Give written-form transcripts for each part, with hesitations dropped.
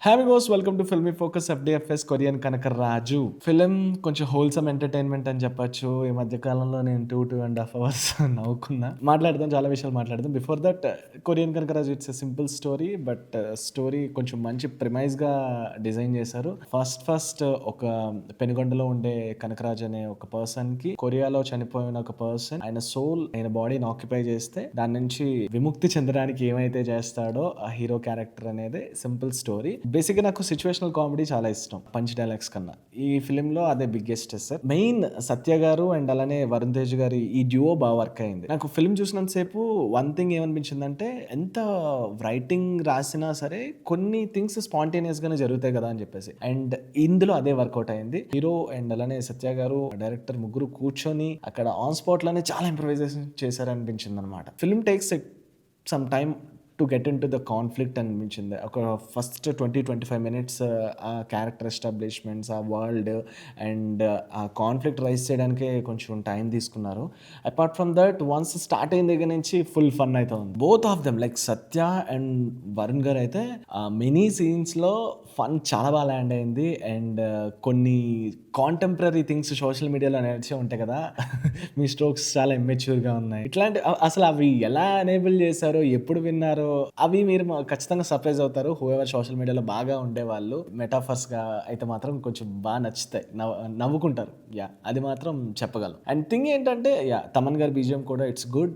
Happy goes welcome to filmy focus FDFS Korean Kanaka Raju film కొంచెం wholesome entertainment అని చెప్పొచ్చు. ఈ మధ్య కాలంలో నేను 2.5 అవర్స్ నవ్వుకున్నా. మాట్లాడదాం, చాలా విషయాలు మాట్లాడదాం. Before that, Korean Kanaka Raju it's a simple story, but story కొంచెం మంచి ప్రిమైజ్ గా డిజైన్ చేశారు. ఫస్ట్ ఒక పెనుగొండలో ఉండే కనకరాజు అనే ఒక పర్సన్ కి కొరియాలో చనిపోయిన ఒక పర్సన్ ఆయన సోల్ ఆయన బాడీని ఆక్యుపై చేస్తే దాని నుంచి విముక్తి చెందడానికి ఏమైతే చేస్తాడో ఆ హీరో క్యారెక్టర్ అనేది సింపుల్ స్టోరీ. బేసిక్గా నాకు సిచ్యువేషనల్ కామెడీ చాలా ఇష్టం పంచ్ డైలాగ్స్ కన్నా. ఈ ఫిలింలో అదే బిగ్గెస్ట్ సార్. మెయిన్ సత్య గారు అండ్ అలానే వరుణ్ తేజ్ గారి ఈ డ్యూయో బాగా వర్క్ అయింది. నాకు ఫిల్మ్ చూసినంత సేపు వన్ థింగ్ ఏమనిపించిందంటే, ఎంత రైటింగ్ రాసినా సరే కొన్ని థింగ్స్ స్పాంటేనియస్ గానే జరుగుతాయి కదా అని చెప్పేసి, అండ్ ఇందులో అదే వర్కౌట్ అయింది. హీరో అండ్ అలానే సత్య గారు, డైరెక్టర్ ముగ్గురు కూర్చొని అక్కడ ఆన్ స్పాట్ లోనే చాలా ఇంప్రవైజేషన్ చేశారనిపించింది అనమాట. Film takes some time to get in to the conflict అనిపించింది. ఒక ఫస్ట్ 20-25 మినిట్స్ ఆ క్యారెక్టర్ ఎస్టాబ్లిష్మెంట్స్, ఆ వరల్డ్ అండ్ ఆ కాన్ఫ్లిక్ట్ రైజ్ చేయడానికే కొంచెం టైం తీసుకున్నారు. Apart from that, once start అయిన దగ్గర నుంచి ఫుల్ ఫన్ అయితే ఉంది. Both of them like Satya and Varun గారు అయితే మినీ సీన్స్లో ఫన్ చాలా బాగా ల్యాండ్ అయింది. అండ్ కొన్ని కాంటెంపరీ థింగ్స్ సోషల్ మీడియాలో నడిచే ఉంటాయి కదా, మీ స్ట్రోక్స్ చాలా ఇమ్మెచ్యూర్గా ఉన్నాయి, ఇట్లాంటి అసలు అవి ఎలా ఎనేబుల్ చేశారో, ఎప్పుడు విన్నారో, అవి మీరు ఖచ్చితంగా సర్ప్రైజ్ అవుతారు. హూఎవర్ సోషల్ మీడియాలో బాగా ఉండేవాళ్ళు మెటాఫర్స్గా అయితే మాత్రం కొంచెం బాగా నచ్చుతాయి, నవ్వుకుంటారు. అది మాత్రం చెప్పగలం. అండ్ థింగ్ ఏంటంటే, తమన్ గారి బీజిఎం కూడా ఇట్స్ గుడ్,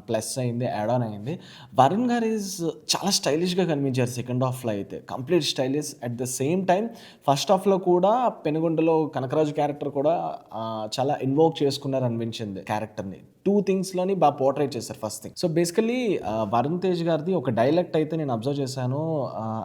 ప్లస్ అయింది, యాడ్ ఆన్ అయింది. వరుణ్ గారు ఈజ్ చాలా స్టైలిష్గా కనిపించారు సెకండ్ హాఫ్లో అయితే, complete stylish. At the same time first హాఫ్లో కూడా పెనుగొండలో కనకరాజు క్యారెక్టర్ కూడా చాలా ఇన్వోక్ చేసుకున్నారు అనిపించింది క్యారెక్టర్ని. టూ థింగ్స్లోని బాగా పోర్ట్రేట్ చేశారు. First thing, so basically Varun Tej గారిది ఒక డైలెక్ట్ అయితే నేను అబ్జర్వ్ చేశాను.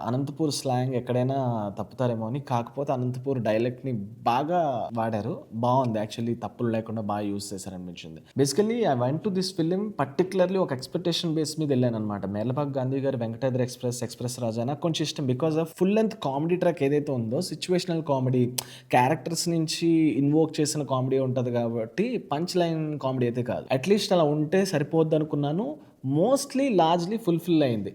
అనంతపూర్ స్లాంగ్ ఎక్కడైనా తప్పుతారేమో అని, కాకపోతే అనంతపూర్ డైలెక్ట్ని బాగా వాడారు. బాగుంది యాక్చువల్లీ, తప్పులు లేకుండా బాగా యూజ్ చేశారు అనిపించింది. Basically I went to this film particularly ఒక ఎక్స్పెక్టేషన్ బేస్ మీద వెళ్ళాను అనమాట. మేర్లపాక్ గాంధీ గారి వెంకటాద్రి ఎక్స్ప్రెస్ రాజా నాకు కొంచెం ఇష్టం, because of full length comedy track ఏదైతే ఉందో, సిచ్యువేషనల్ కామెడీ, క్యారెక్టర్స్ నుంచి ఇన్వోక్ చేసిన కామెడీ ఉంటుంది కాబట్టి పంచ్ లైన్ కామెడీ అయితే కాదు. అట్లీస్ట్ అలా ఉంటే సరిపోద్ది అనుకున్నాను. మోస్ట్లీ లార్జ్లీ ఫుల్ఫిల్ అయింది.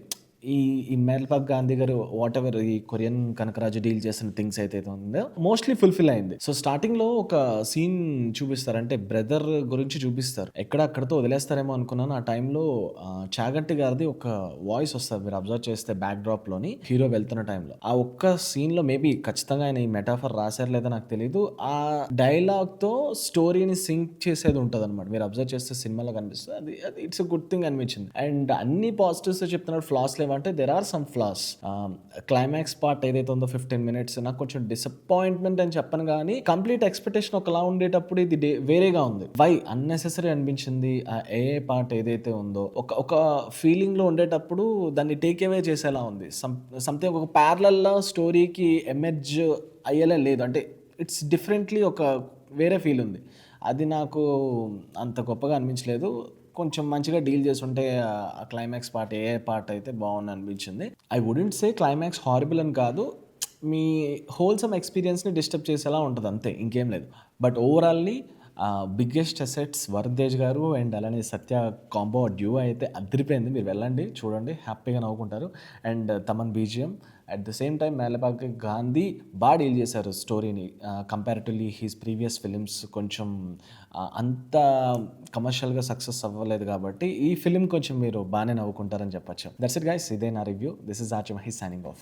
ఈ మేర్లపాక్ గాంధీ గారు వాట్ ఎవర్ ఈ కొరియన్ కనకరాజు డీల్ చేసిన థింగ్స్ అయితే ఉందో మోస్ట్లీ ఫుల్ఫిల్ అయింది. సో స్టార్టింగ్ లో ఒక సీన్ చూపిస్తారు, అంటే బ్రదర్ గురించి చూపిస్తారు. అక్కడతో వదిలేస్తారేమో అనుకున్నాను. ఆ టైంలో చాగంటి గారిది ఒక వాయిస్ వస్తుంది, మీరు అబ్జర్వ్ చేస్తే బ్యాక్ డ్రాప్ లోని హీరో వెళ్తున్న టైంలో. ఆ ఒక్క సీన్ లో మేబీ ఖచ్చితంగా ఆయన ఈ మెటాఫర్ రాశారు లేదా నాకు తెలియదు, ఆ డైలాగ్ తో స్టోరీని సింక్ చేసేది ఉంటుంది అనమాట. మీరు అబ్జర్వ్ చేస్తే సినిమాలో కనిపిస్తుంది. అది ఇట్స్ అ గుడ్ థింగ్ అనిపించింది. అండ్ అన్ని పాజిటివ్స్ చెప్తున్నాడు, ఫ్లాస్ అంటే there are some flaws. Climax part ఏదైతే ఉందో 15 మినిట్స్ నాకు కొంచెం డిసప్పాయింట్మెంట్ అని చెప్పను, కానీ కంప్లీట్ ఎక్స్పెక్టేషన్ ఒకలా ఉండేటప్పుడు ఇది వేరేగా ఉంది. వై అన్నెసెసరీ అనిపించింది. ఏ పార్ట్ ఏదైతే ఉందో ఒక ఫీలింగ్ లో ఉండేటప్పుడు దాన్ని టేక్ అవే చేసేలా ఉంది. సంథింగ్ ఒక ప్యారలల్ స్టోరీకి ఎమర్జ్ అయ్యేలా లేదు, అంటే ఇట్స్ డిఫరెంట్లీ ఒక వేరే ఫీల్ ఉంది. అది నాకు అంత గొప్పగా అనిపించలేదు. కొంచెం మంచిగా డీల్ చేస్తుంటే ఆ క్లైమాక్స్ పార్ట్ ఏ పార్ట్ అయితే బాగుంది అనిపించింది. I wouldn't say climax horrible అని కాదు, మీ హోల్సమ్ ఎక్స్పీరియన్స్ని డిస్టర్బ్ చేసేలా ఉంటుంది అంతే, ఇంకేం లేదు. But ఓవరాల్లీ biggest assets Varun Tej గారు అండ్ అలానే సత్య కాంబో డ్యూ అయితే అదిరిపోయింది. మీరు వెళ్ళండి, చూడండి, హ్యాపీగా నవ్వుకుంటారు. And Thaman BGM at the same time Merlapaka Gandhi బాగా డీల్ చేశారు స్టోరీని. కంపారిటివ్లీ హీస్ ప్రీవియస్ ఫిలిమ్స్ కొంచెం అంత కమర్షియల్గా సక్సెస్ అవ్వలేదు కాబట్టి ఈ ఫిలిం కొంచెం మీరు బాగానే నవ్వుకుంటారని చెప్పొచ్చు. దట్స్ ఇట్ గైస్, ఇదే నా review. This is Archi Mahi signing of.